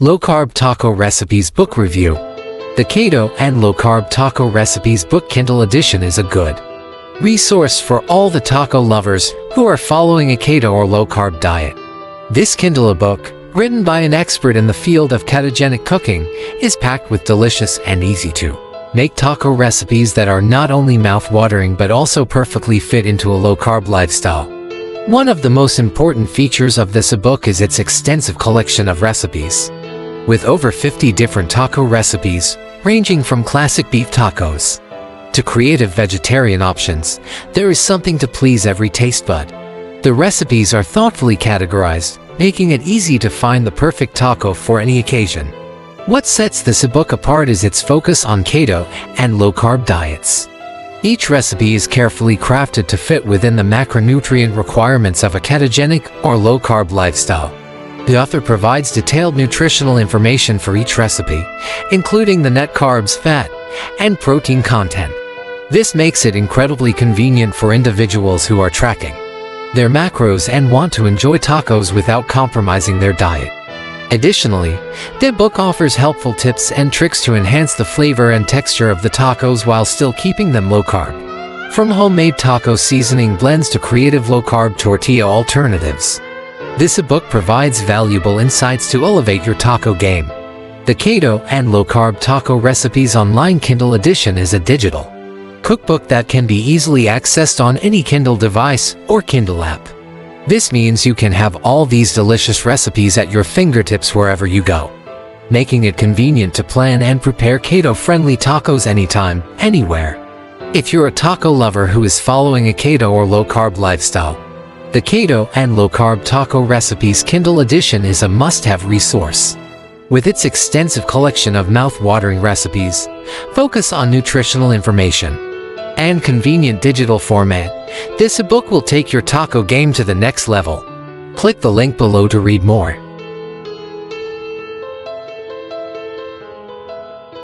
Low Carb Taco Recipes Book Review. The Keto and Low Carb Taco Recipes Book Kindle Edition is a good resource for all the taco lovers who are following a keto or low-carb diet. This Kindle book, written by an expert in the field of ketogenic cooking, is packed with delicious and easy-to-make taco recipes that are not only mouth-watering but also perfectly fit into a low-carb lifestyle. One of the most important features of this book is its extensive collection of recipes. With over 50 different taco recipes, ranging from classic beef tacos to creative vegetarian options, there is something to please every taste bud. The recipes are thoughtfully categorized, making it easy to find the perfect taco for any occasion. What sets this book apart is its focus on keto and low-carb diets. Each recipe is carefully crafted to fit within the macronutrient requirements of a ketogenic or low-carb lifestyle. The author provides detailed nutritional information for each recipe, including the net carbs, fat, and protein content. This makes it incredibly convenient for individuals who are tracking their macros and want to enjoy tacos without compromising their diet. Additionally, the book offers helpful tips and tricks to enhance the flavor and texture of the tacos while still keeping them low-carb. From homemade taco seasoning blends to creative low-carb tortilla alternatives, this book provides valuable insights to elevate your taco game. The Keto and Low Carb Taco Recipes Online Kindle Edition is a digital cookbook that can be easily accessed on any Kindle device or Kindle app. This means you can have all these delicious recipes at your fingertips wherever you go, making it convenient to plan and prepare keto-friendly tacos anytime, anywhere. If you're a taco lover who is following a keto or low-carb lifestyle, the Keto and Low Carb Taco Recipes Kindle Edition is a must-have resource. With its extensive collection of mouth-watering recipes, focus on nutritional information, and convenient digital format, this book will take your taco game to the next level. Click the link below to read more.